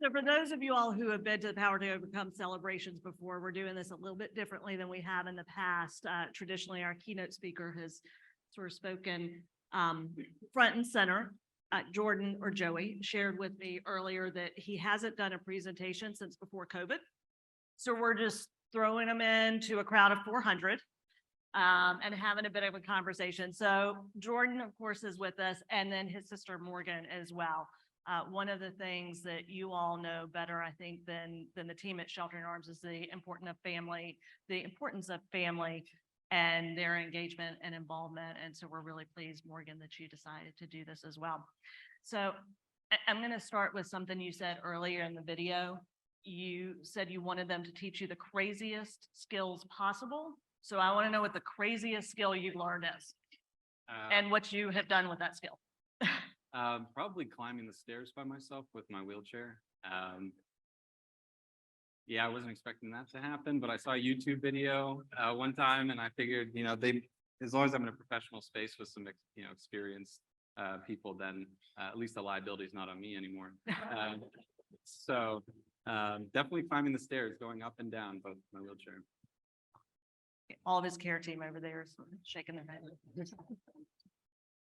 So for those of you all who have been to the Power to Overcome celebrations before, we're doing this a little bit differently than we have in the past. Traditionally, our keynote speaker has sort of spoken front and center. Jordan or Joey shared with me earlier that he hasn't done a presentation since before COVID. So we're just throwing him into a crowd of 400 and having a bit of a conversation. So Jordan, of course, is with us, and then his sister Morgan as well. One of the things that you all know better, I think, than the team at Sheltering Arms is the importance of family and their engagement and involvement. And so we're really pleased, Morgan, that you decided to do this as well. So I'm going to start with something you said earlier in the video. You said you wanted them to teach you the craziest skills possible. So I want to know what the craziest skill you've learned is and what you have done with that skill. Probably climbing the stairs by myself with my wheelchair. Yeah, I wasn't expecting that to happen, but I saw a YouTube video one time, and I figured, as long as I'm in a professional space with some, experienced people, then at least the liability is not on me anymore. So definitely climbing the stairs, going up and down, both my wheelchair. All of his care team over there is shaking their head.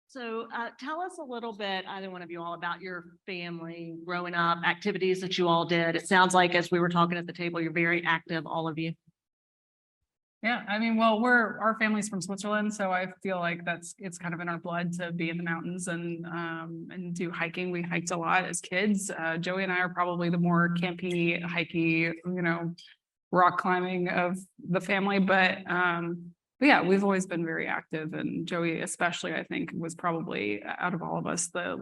So tell us a little bit, either one of you all, about your family growing up, activities that you all did. It sounds like, as we were talking at the table, you're very active, all of you. Yeah, I mean, well, our family's from Switzerland, so I feel like it's kind of in our blood to be in the mountains and do hiking. We hiked a lot as kids. Joey and I are probably the more campy, hikey, rock climbing of the family, but yeah, we've always been very active, and Joey especially, I think, was probably out of all of us the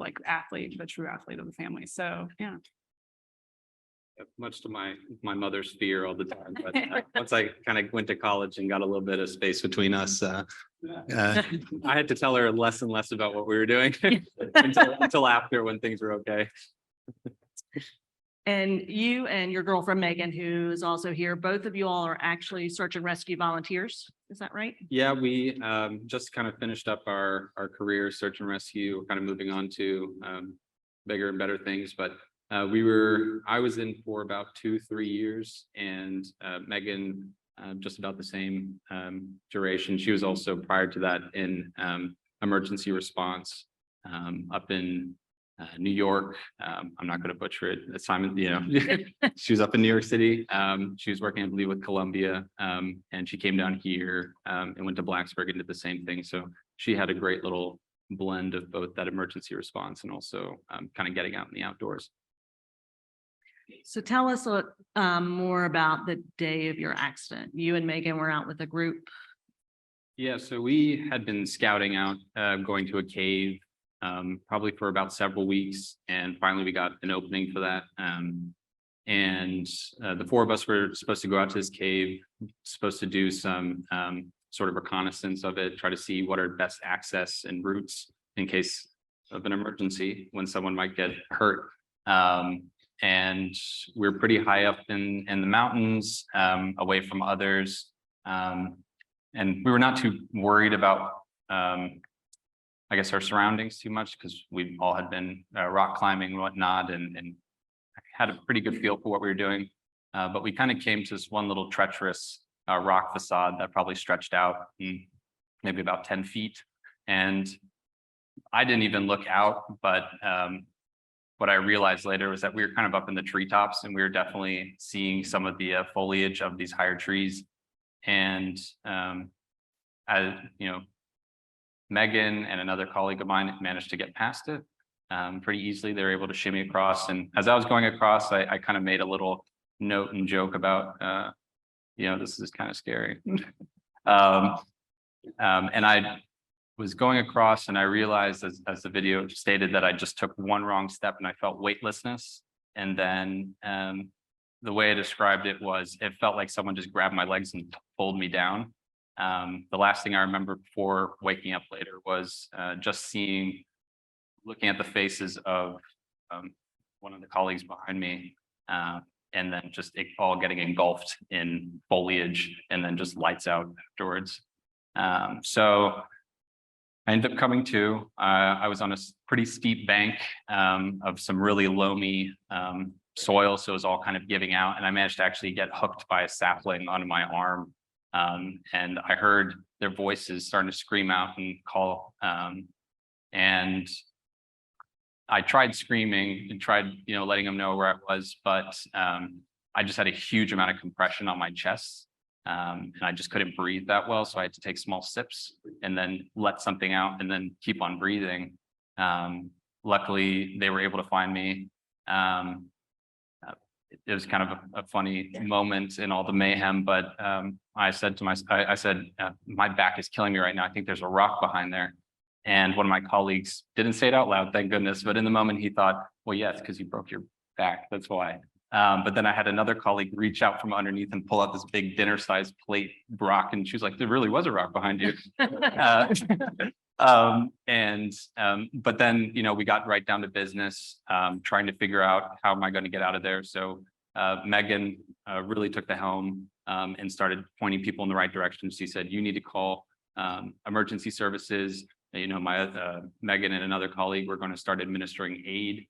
true athlete of the family. So yeah. Much to my mother's fear all the time, but once I kind of went to college and got a little bit of space between us, I had to tell her less and less about what we were doing until after, when things were okay. And you and your girlfriend, Megan, who is also here, both of you all are actually search and rescue volunteers. Is that right? Yeah, we just kind of finished up our career search and rescue. We're kind of moving on to bigger and better things. But I was in for about 2-3 years, and Megan just about the same duration. She was also prior to that in emergency response up in New York. I'm not going to butcher it. Assignment, she was up in New York City. She was working, I believe, with Columbia, and she came down here and went to Blacksburg and did the same thing. So she had a great little blend of both that emergency response and also kind of getting out in the outdoors. So tell us more about the day of your accident. You and Megan were out with a group. Yeah, so we had been scouting out, going to a cave, probably for about several weeks, and finally we got an opening for that. And the 4 of us were supposed to go out to this cave, supposed to do some sort of reconnaissance of it, try to see what are best access and routes in case of an emergency when someone might get hurt. And we're pretty high up in the mountains, away from others. And we were not too worried about I guess our surroundings too much, because we all had been rock climbing and whatnot, and had a pretty good feel for what we were doing. But we kind of came to this one little treacherous rock facade that probably stretched out maybe about 10 feet. And I didn't even look out, but what I realized later was that we were kind of up in the treetops, and we were definitely seeing some of the foliage of these higher trees. And as Megan and another colleague of mine managed to get past it pretty easily. They were able to shimmy across. And as I was going across, I kind of made a little note and joke about, this is kind of scary. And I was going across, and I realized, as the video stated, that I just took one wrong step and I felt weightlessness. And then the way I described it was, it felt like someone just grabbed my legs and pulled me down. The last thing I remember before waking up later was just looking at the faces of one of the colleagues behind me, and then just it all getting engulfed in foliage, and then just lights out afterwards. So I ended up coming to. I was on a pretty steep bank of some really loamy soil, so it was all kind of giving out, and I managed to actually get hooked by a sapling on my arm. And I heard their voices starting to scream out and call. And I tried screaming and tried, letting them know where I was, but I just had a huge amount of compression on my chest. And I just couldn't breathe that well. So I had to take small sips and then let something out and then keep on breathing. Luckily, they were able to find me. It was kind of a funny moment in all the mayhem, but I said, my back is killing me right now. I think there's a rock behind there. And one of my colleagues didn't say it out loud, thank goodness. But in the moment he thought, well, yes, because you broke your back. That's why. But then I had another colleague reach out from underneath and pull out this big dinner-sized plate rock. And she was like, there really was a rock behind you. But then, we got right down to business, trying to figure out how am I going to get out of there. So Megan really took the helm and started pointing people in the right direction. She said, you need to call emergency services. Megan and another colleague were going to start administering aid.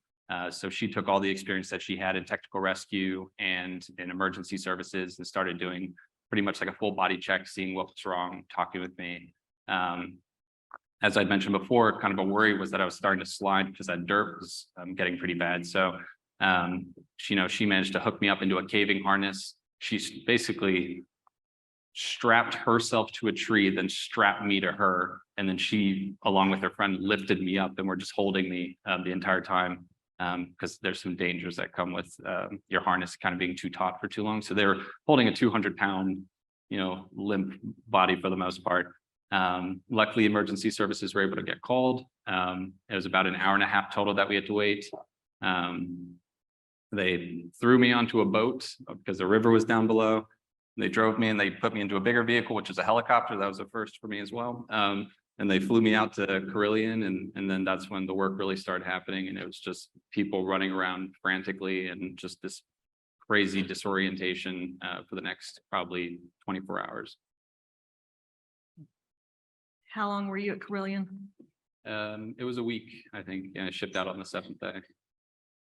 So she took all the experience that she had in technical rescue and in emergency services and started doing pretty much like a full body check, seeing what was wrong, talking with me. As I'd mentioned before, kind of a worry was that I was starting to slide because that dirt was getting pretty bad. So, she managed to hook me up into a caving harness. She basically strapped herself to a tree, then strapped me to her. And then she, along with her friend, lifted me up and were just holding me the entire time. Because there's some dangers that come with your harness kind of being too taut for too long. So they were holding a 200-pound, limp body for the most part. Luckily, emergency services were able to get called. It was about an hour and a half total that we had to wait. They threw me onto a boat because the river was down below. They drove me and they put me into a bigger vehicle, which is a helicopter. That was a first for me as well. And they flew me out to Carillion, and then that's when the work really started happening. And it was just people running around frantically and just this crazy disorientation for the next probably 24 hours. How long were you at Carillion? It was a week, I think. Yeah, I shipped out on the 7th day.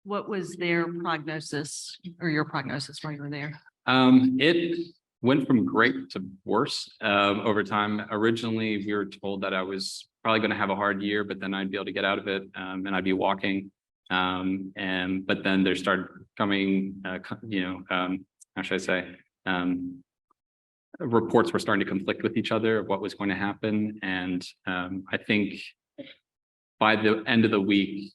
What was their prognosis or your prognosis while you were there? It went from great to worse over time. Originally, we were told that I was probably going to have a hard year, but then I'd be able to get out of it and I'd be walking. But then there started coming, how should I say? Reports were starting to conflict with each other of what was going to happen. And I think by the end of the week,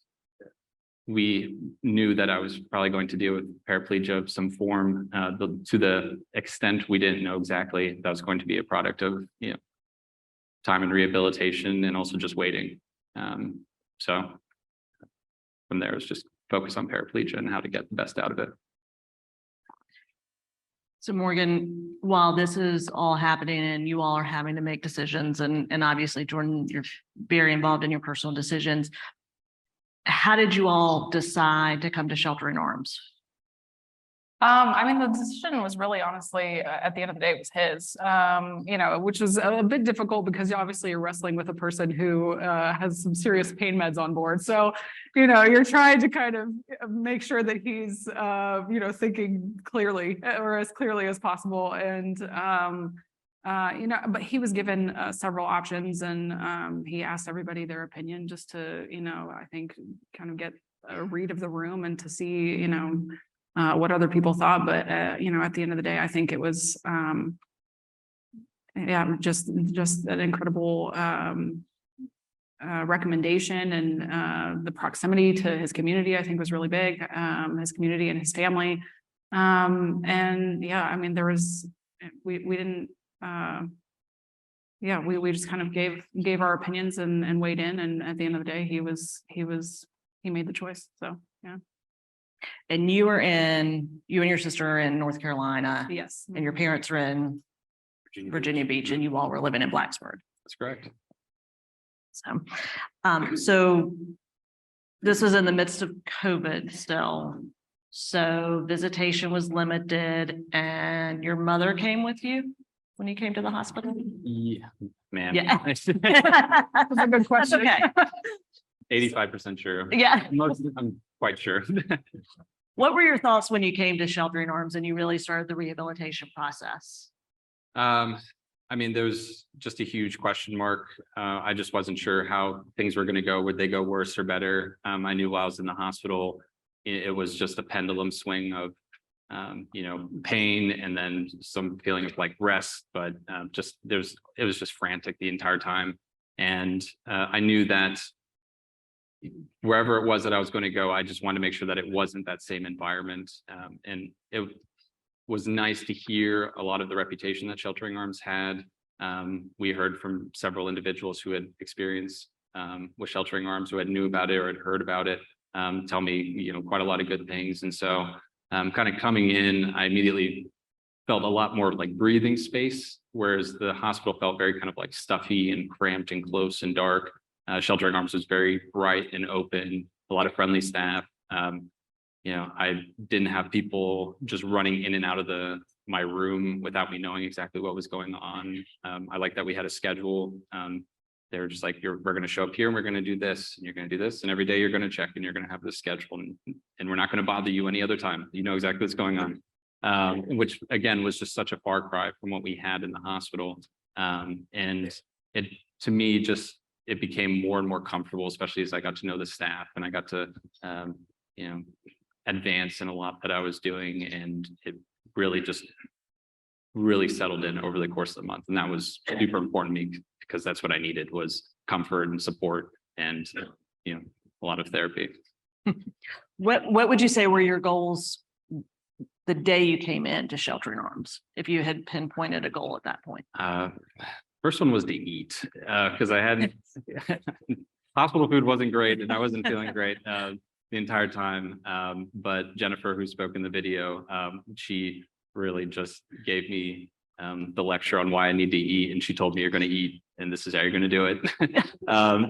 we knew that I was probably going to deal with paraplegia of some form. To the extent we didn't know exactly, that was going to be a product of time and rehabilitation and also just waiting. So from there, it was just focus on paraplegia and how to get the best out of it. So Morgan, while this is all happening and you all are having to make decisions, and obviously, Jordan, you're very involved in your personal decisions, how did you all decide to come to Shelter in Arms? The decision was really honestly, at the end of the day, it was his, which was a bit difficult because obviously you're wrestling with a person who has some serious pain meds on board. So, you're trying to kind of make sure that he's, thinking clearly or as clearly as possible. And, but he was given several options and he asked everybody their opinion just to, I think kind of get a read of the room and to see, what other people thought. But, at the end of the day, I think it was, just an incredible recommendation. And the proximity to his community, I think, was really big, his community and his family. There was, we didn't, we just kind of gave our opinions and weighed in. And at the end of the day, he made the choice. So, yeah. And you and your sister are in North Carolina. Yes. And your parents are in Virginia Beach, and you all were living in Blacksburg. That's correct. So this was in the midst of COVID still. So visitation was limited, and your mother came with you when you came to the hospital? Yeah, man. Yeah. That's a good question. That's okay. 85% sure. Yeah. I'm quite sure. What were your thoughts when you came to Sheltering Arms and you really started the rehabilitation process? I mean, there was just a huge question mark. I just wasn't sure how things were going to go. Would they go worse or better? I knew while I was in the hospital, it was just a pendulum swing of, pain and then some feeling of like rest, but it was just frantic the entire time. And I knew that wherever it was that I was going to go, I just wanted to make sure that it wasn't that same environment. And it was nice to hear a lot of the reputation that Sheltering Arms had. We heard from several individuals who had experience with Sheltering Arms, who had knew about it or had heard about it, tell me, quite a lot of good things. And so kind of coming in, I immediately felt a lot more like breathing space, whereas the hospital felt very kind of like stuffy and cramped and close and dark. Sheltering Arms was very bright and open, a lot of friendly staff. I didn't have people just running in and out of my room without me knowing exactly what was going on. I like that we had a schedule. They were just like, we're going to show up here and we're going to do this and you're going to do this. And every day you're going to check and you're going to have this schedule and we're not going to bother you any other time. You know exactly what's going on. Which again was just such a far cry from what we had in the hospital. And it, to me, it became more and more comfortable, especially as I got to know the staff and I got to, advance in a lot that I was doing. And it really settled in over the course of the month. And that was super important to me because that's what I needed, was comfort and support and, a lot of therapy. What would you say were your goals the day you came in to Sheltering Arms, if you had pinpointed a goal at that point? First one was to eat, because I had hospital food wasn't great and I wasn't feeling great the entire time. But Jennifer, who spoke in the video, she really just gave me the lecture on why I need to eat. And she told me, you're going to eat and this is how you're going to do it.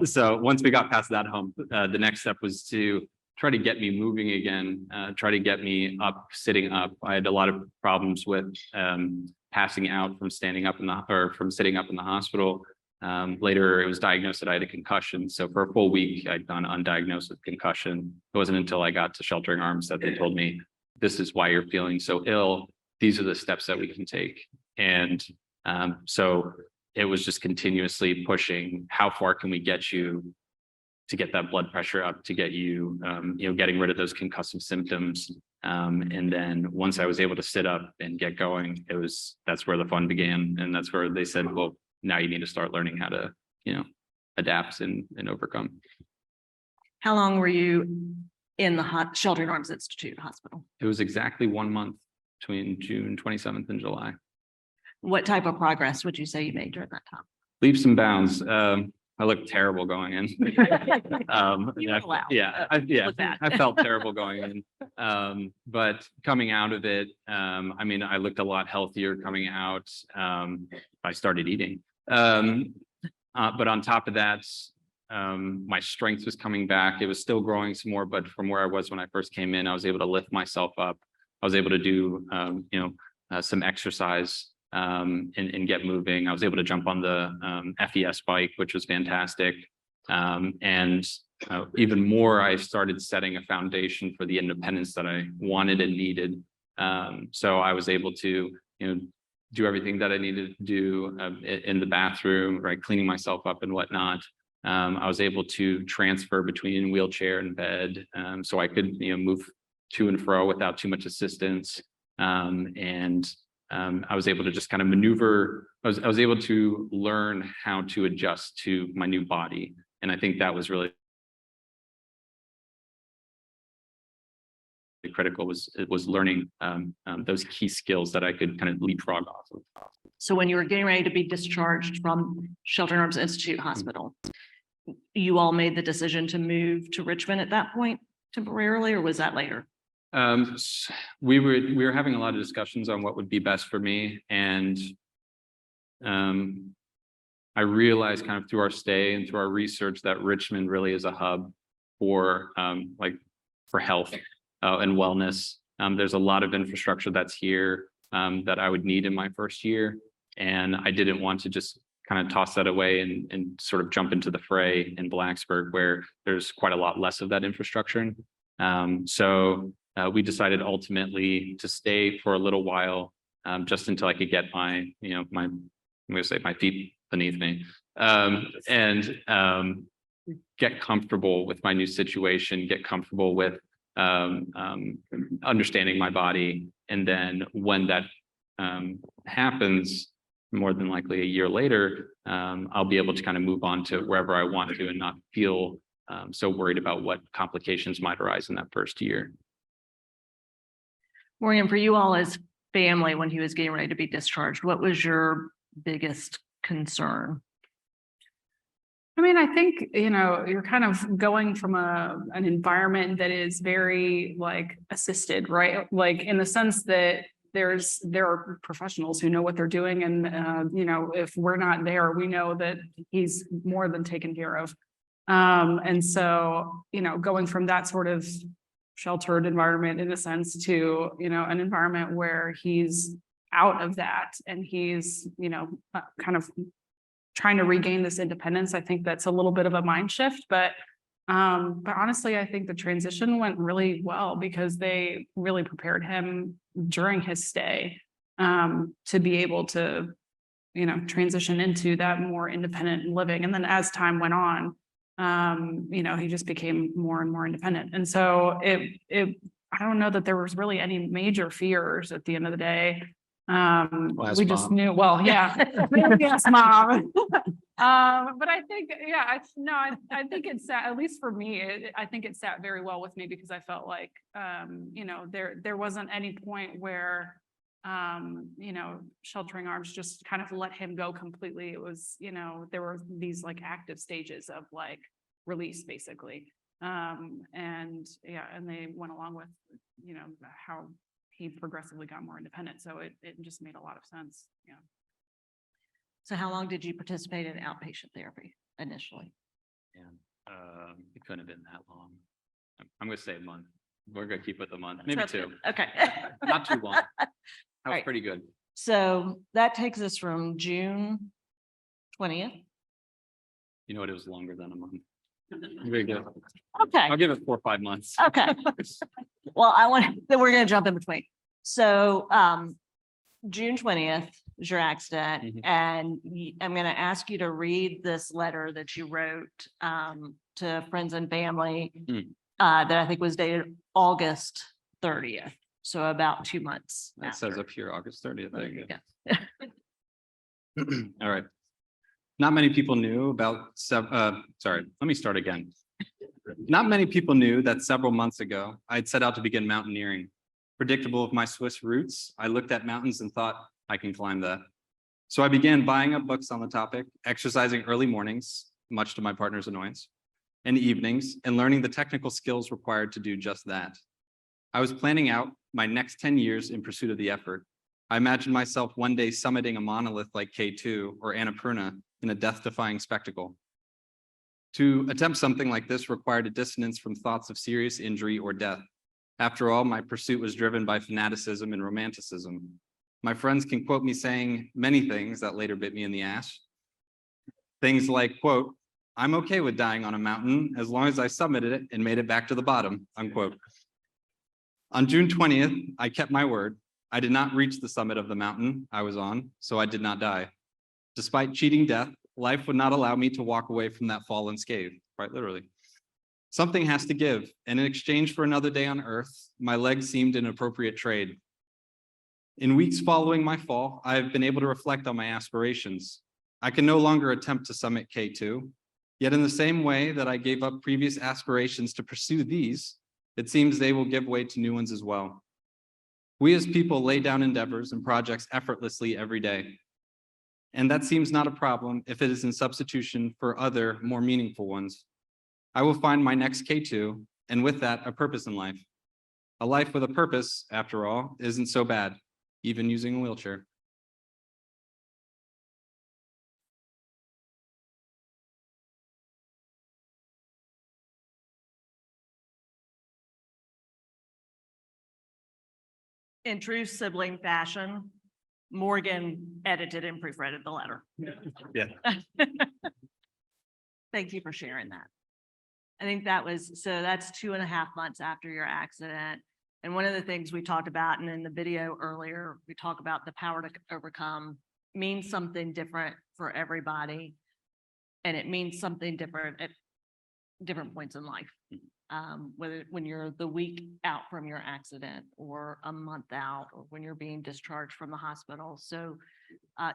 So once we got past that hump, the next step was to try to get me moving again, try to get me up, sitting up. I had a lot of problems with passing out from standing up from sitting up in the hospital. Later, it was diagnosed that I had a concussion. So for a full week, I'd gone undiagnosed with concussion. It wasn't until I got to Sheltering Arms that they told me, this is why you're feeling so ill. These are the steps that we can take. And so it was just continuously pushing, how far can we get you to get that blood pressure up, to get you, getting rid of those concussive symptoms. And then once I was able to sit up and get going, that's where the fun began. And that's where they said, well, now you need to start learning how to, adapt and overcome. How long were you in the Sheltering Arms Institute hospital? It was exactly 1 month between June 27th and July. What type of progress would you say you made during that time? Leaps and bounds. I looked terrible going in. I felt terrible going in. But coming out of it, I looked a lot healthier coming out. I started eating. But on top of that, my strength was coming back. It was still growing some more, but from where I was when I first came in, I was able to lift myself up. I was able to do, some exercise. And get moving. I was able to jump on the FES bike, which was fantastic. And even more, I started setting a foundation for the independence that I wanted and needed. So I was able to, do everything that I needed to do in the bathroom, right, cleaning myself up and whatnot. I was able to transfer between wheelchair and bed, so I could, move to and fro without too much assistance. I was able to just kind of maneuver. I was able to learn how to adjust to my new body. And I think that was really critical, was learning those key skills that I could kind of leapfrog off of. So when you were getting ready to be discharged from Sheltering Arms Institute Hospital, you all made the decision to move to Richmond at that point temporarily, or was that later? We were having a lot of discussions on what would be best for me. And I realized kind of through our stay and through our research that Richmond really is a hub for for health and wellness. There's a lot of infrastructure that's here that I would need in my first year. And I didn't want to just kind of toss that away and sort of jump into the fray in Blacksburg, where there's quite a lot less of that infrastructure. So we decided ultimately to stay for a little while, just until I could get my, I'm going to say my feet beneath me, and get comfortable with my new situation, get comfortable with understanding my body. And then when that happens, more than likely a year later, I'll be able to kind of move on to wherever I want to and not feel so worried about what complications might arise in that first year. Morgan, for you all as family, when he was getting ready to be discharged, what was your biggest concern? I mean, I think, you're kind of going from an environment that is very like assisted, right? Like in the sense that there are professionals who know what they're doing. And, if we're not there, we know that he's more than taken care of. And so, going from that sort of sheltered environment in a sense to, an environment where he's out of that and he's, kind of trying to regain this independence. I think that's a little bit of a mind shift, but honestly, I think the transition went really well because they really prepared him during his stay to be able to, transition into that more independent living. And then as time went on, he just became more and more independent. And so I don't know that there was really any major fears at the end of the day. We just knew, well, yeah, yes, mom. But I think, I think it sat, at least for me, I think it sat very well with me because I felt like, there wasn't any point where, sheltering arms just kind of let him go completely. It was, there were these like active stages of like release basically. And they went along with, how he progressively got more independent. So it just made a lot of sense. Yeah. So how long did you participate in outpatient therapy initially? And it couldn't have been that long. I'm going to say a month. We're going to keep with a month, maybe two. Okay. Not too long. That was Right. pretty good. So that takes us from June 20th. You know what? It was longer than a month. Very good. Okay. I'll give it 4 or 5 months. Okay. Well, then we're going to jump in between. So June 20th is your accident. Mhm. And I'm going to ask you to read this letter that you wrote to friends and family that I think was dated August 30th. So about 2 months. That says up here, August 30th. There you go. Yeah. All right. Not many people knew about, sorry, let me start again. Not many people knew that several months ago, I'd set out to begin mountaineering. Predictable of my Swiss roots, I looked at mountains and thought, I can climb that. So I began buying up books on the topic, exercising early mornings, much to my partner's annoyance, and evenings, and learning the technical skills required to do just that. I was planning out my next 10 years in pursuit of the effort. I imagined myself one day summiting a monolith like K2 or Annapurna in a death-defying spectacle. To attempt something like this required a dissonance from thoughts of serious injury or death. After all, my pursuit was driven by fanaticism and romanticism. My friends can quote me saying many things that later bit me in the ass. Things like, quote, "I'm okay with dying on a mountain as long as I summited it and made it back to the bottom," unquote. On June 20th, I kept my word. I did not reach the summit of the mountain I was on, so I did not die. Despite cheating death, life would not allow me to walk away from that fall unscathed, quite literally. Something has to give, and in exchange for another day on Earth, my legs seemed an appropriate trade. In weeks following my fall, I have been able to reflect on my aspirations. I can no longer attempt to summit K2, yet in the same way that I gave up previous aspirations to pursue these, it seems they will give way to new ones as well. We as people lay down endeavors and projects effortlessly every day. And that seems not a problem if it is in substitution for other, more meaningful ones. I will find my next K2, and with that, a purpose in life. A life with a purpose, after all, isn't so bad, even using a wheelchair. In true sibling fashion, Morgan edited and proofreaded the letter. Yeah. Thank you for sharing that. I think that was, so that's 2.5 months after your accident. And one of the things we talked about, and in the video earlier, we talk about the power to overcome means something different for everybody. And it means something different at different points in life. Whether when you're the week out from your accident or a month out, or when you're being discharged from the hospital. So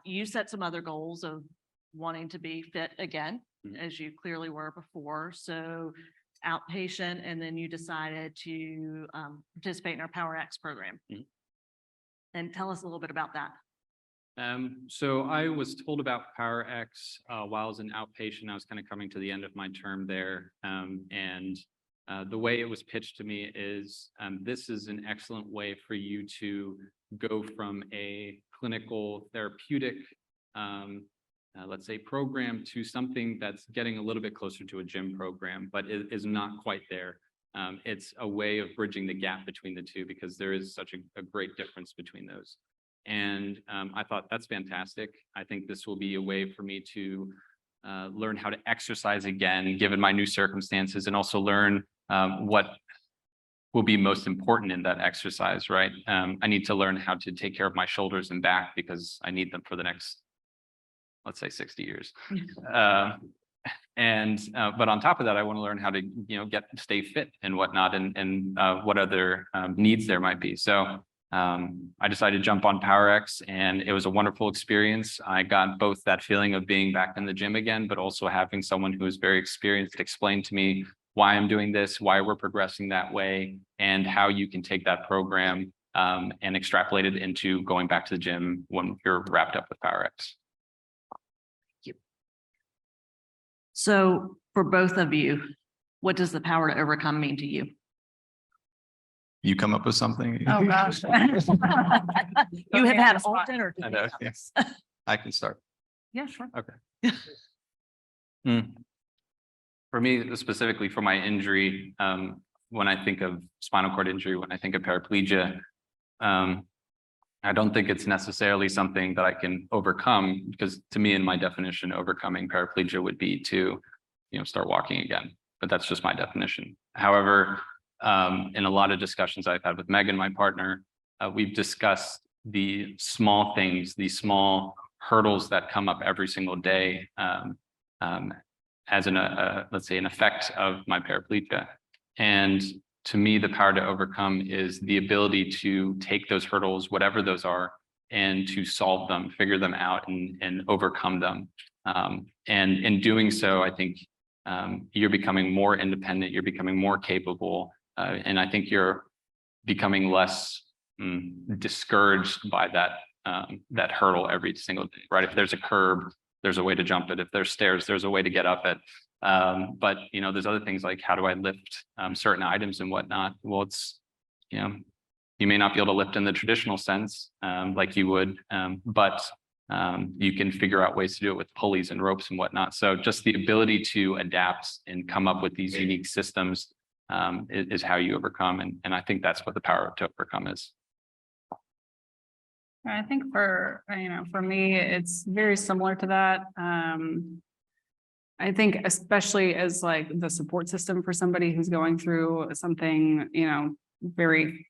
you set some other goals of wanting to be fit again, as you clearly were before. So outpatient, and then you decided to participate in our Power X program. And tell us a little bit about that. So I was told about Power X while I was an outpatient. I was kind of coming to the end of my term there. And the way it was pitched to me is this is an excellent way for you to go from a clinical therapeutic let's say program to something that's getting a little bit closer to a gym program, but it is not quite there. It's a way of bridging the gap between the two because there is such a great difference between those. And I thought that's fantastic. I think this will be a way for me to learn how to exercise again, given my new circumstances, and also learn what will be most important in that exercise, right? I need to learn how to take care of my shoulders and back because I need them for the next, let's say 60 years. But on top of that, I want to learn how to, stay fit and whatnot, and what other needs there might be. So I decided to jump on Power X, and it was a wonderful experience. I got both that feeling of being back in the gym again, but also having someone who is very experienced explain to me why I'm doing this, why we're progressing that way, and how you can take that program and extrapolate it into going back to the gym when you're wrapped up with Power X. So for both of you, what does the power to overcome mean to you? You come up with something? Oh, gosh. You have had all dinner. I know, yes. I can start. Yeah, sure. Okay. For me, specifically for my injury, when I think of spinal cord injury, when I think of paraplegia, I don't think it's necessarily something that I can overcome, because to me, in my definition, overcoming paraplegia would be to, start walking again. But that's just my definition. However, in a lot of discussions I've had with Megan, my partner, we've discussed the small things, the small hurdles that come up every single day as let's say, an effect of my paraplegia. And to me, the power to overcome is the ability to take those hurdles, whatever those are, and to solve them, figure them out, and overcome them. And in doing so, I think you're becoming more independent, you're becoming more capable, and I think you're becoming less discouraged by that hurdle every single day, right? If there's a curb, there's a way to jump it. If there's stairs, there's a way to get up it. But there's other things like, how do I lift certain items and whatnot? Well, it's, you may not be able to lift in the traditional sense like you would, but you can figure out ways to do it with pulleys and ropes and whatnot. So just the ability to adapt and come up with these unique systems is how you overcome. And I think that's what the power to overcome is. I think for me, it's very similar to that. I think especially as like the support system for somebody who's going through something, very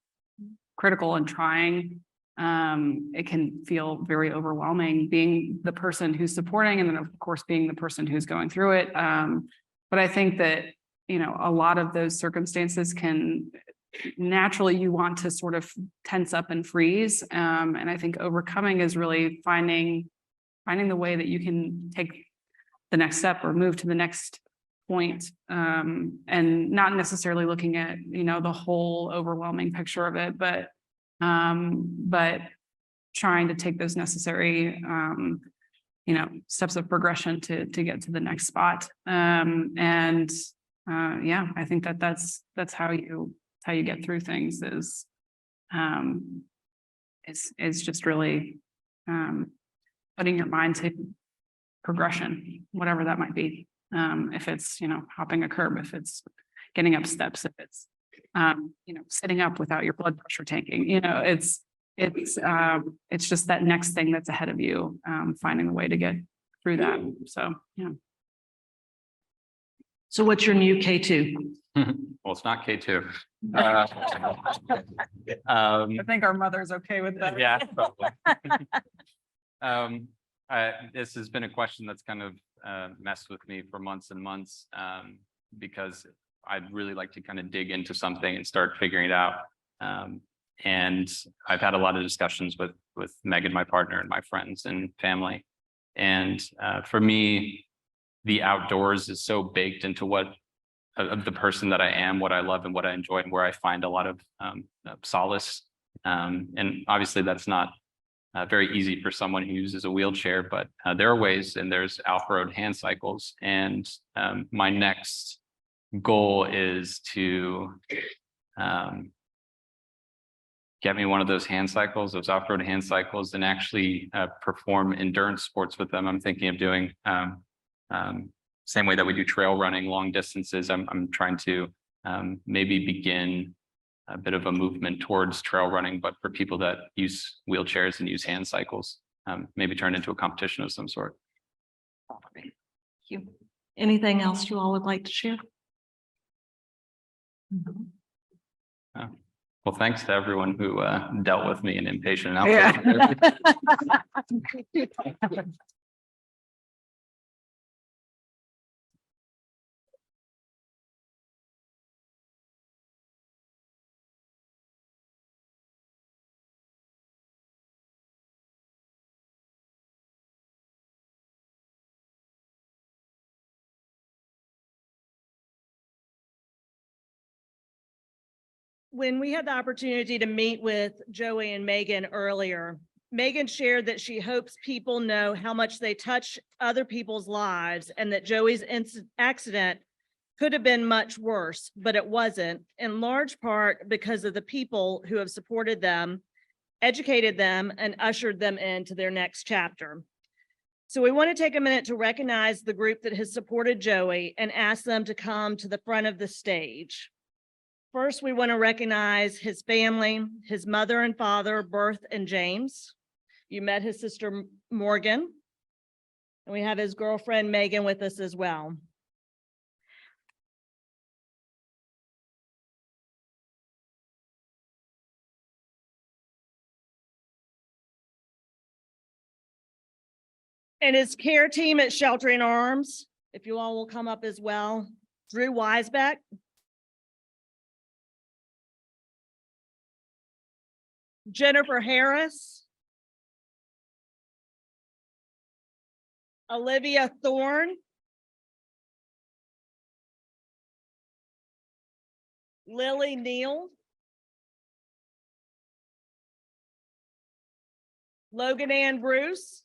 critical and trying, it can feel very overwhelming being the person who's supporting, and then of course being the person who's going through it. But I think that, a lot of those circumstances can naturally, you want to sort of tense up and freeze. And I think overcoming is really finding the way that you can take the next step or move to the next point, and not necessarily looking at, the whole overwhelming picture of it, but trying to take those necessary, steps of progression to get to the next spot. I think that's how you get through things is just really putting your mind to progression, whatever that might be. If it's, hopping a curb, if it's getting up steps, if it's, sitting up without your blood pressure tanking, it's just that next thing that's ahead of you, finding a way to get through that. So, yeah. So what's your new K2? Well, it's not K2. I think our mother's okay with that. Yeah, probably. This has been a question that's kind of messed with me for months and months, because I'd really like to kind of dig into something and start figuring it out. And I've had a lot of discussions with Megan, my partner, and my friends and family. And for me, the outdoors is so baked into what of the person that I am, what I love and what I enjoy, and where I find a lot of solace. And obviously that's not very easy for someone who uses a wheelchair, but there are ways, and there's off-road hand cycles. And my next goal is to get me one of those hand cycles, those off-road hand cycles, and actually perform endurance sports with them. I'm thinking of doing same way that we do trail running, long distances. I'm trying to maybe begin a bit of a movement towards trail running, but for people that use wheelchairs and use hand cycles, maybe turn into a competition of some sort. Thank you. Anything else you all would like to share? Well, thanks to everyone who dealt with me in inpatient and Yeah. outpatient therapy. When we had the opportunity to meet with Joey and Megan earlier, Megan shared that she hopes people know how much they touch other people's lives, and that Joey's accident could have been much worse, but it wasn't, in large part because of the people who have supported them, educated them, and ushered them into their next chapter. So we want to take a minute to recognize the group that has supported Joey and ask them to come to the front of the stage. First, we want to recognize his family, his mother and father, Berth and James. You met his sister, Morgan. And we have his girlfriend, Megan, with us as well. And his care team at Sheltering Arms, if you all will come up as well. Drew Weisbeck. Jennifer Harris. Olivia Thorne. Lily Neal. Logan Ann Bruce.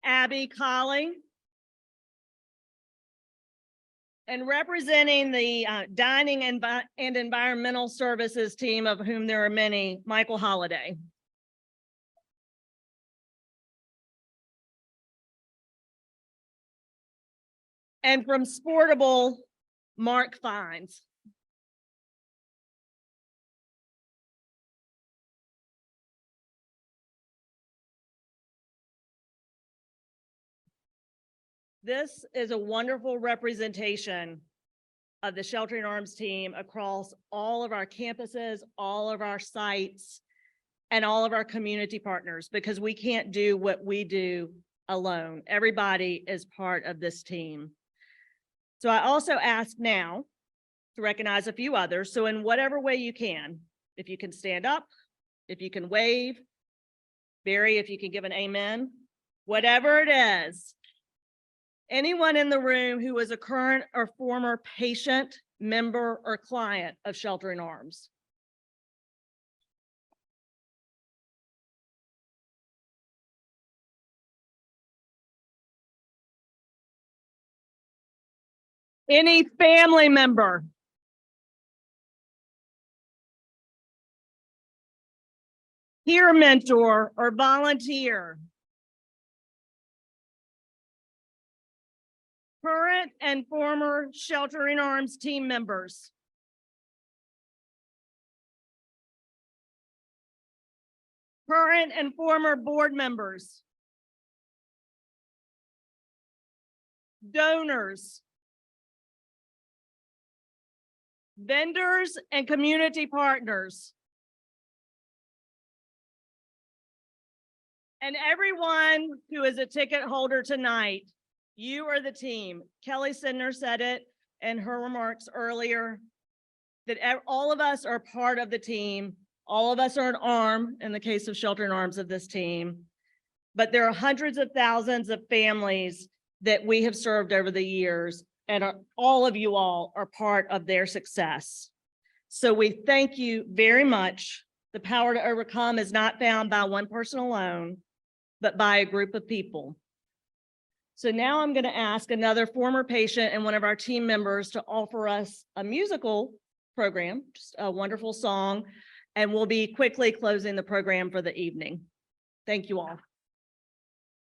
Abby Colling. And representing the dining and environmental services team, of whom there are many, Michael Holliday. And from Sportable, Mark Fines. This is a wonderful representation of the Sheltering Arms team across all of our campuses, all of our sites, and all of our community partners, because we can't do what we do alone. Everybody is part of this team. So I also ask now to recognize a few others. So in whatever way you can, if you can stand up, if you can wave, Barry, if you can give an amen, whatever it is. Anyone in the room who is a current or former patient, member, or client of Sheltering Arms. Any family member. Peer mentor or volunteer. Current and former Sheltering Arms team members. Current and former board members. donors, vendors, and community partners. And everyone who is a ticket holder tonight, you are the team. Kelly Sidner said it in her remarks earlier, that all of us are part of the team. All of us are an arm, in the case of Shelter in Arms, of this team. But there are hundreds of thousands of families that we have served over the years, and all of you all are part of their success. So we thank you very much. The power to overcome is not found by one person alone, but by a group of people. So now I'm going to ask another former patient and one of our team members to offer us a musical program, just a wonderful song, and we'll be quickly closing the program for the evening. Thank you all.